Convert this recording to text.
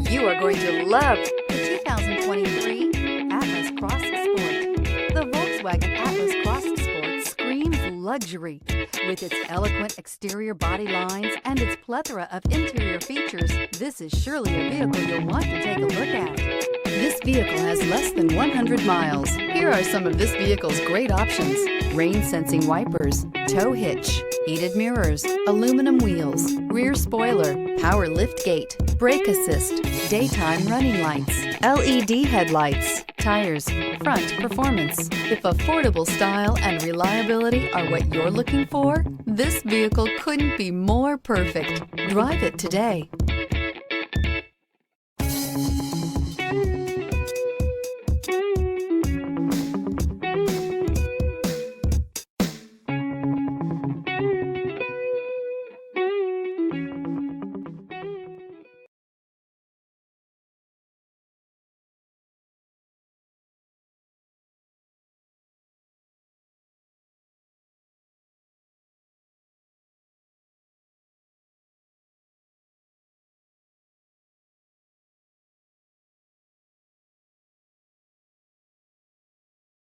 You are going to love the 2023 Atlas Cross Sport. The Volkswagen Atlas Cross Sport screams luxury. With its eloquent exterior body lines and its plethora of interior features, this is surely a vehicle you'll want to take a look at. This vehicle has less than 100 miles. Here are some of this vehicle's great options: rain-sensing wipers, tow hitch, heated mirrors, aluminum wheels, rear spoiler, power liftgate, brake assist, daytime running lights, LED headlights, tires, front performance. If affordable style and reliability are what you're looking for, this vehicle couldn't be more perfect. Drive it today.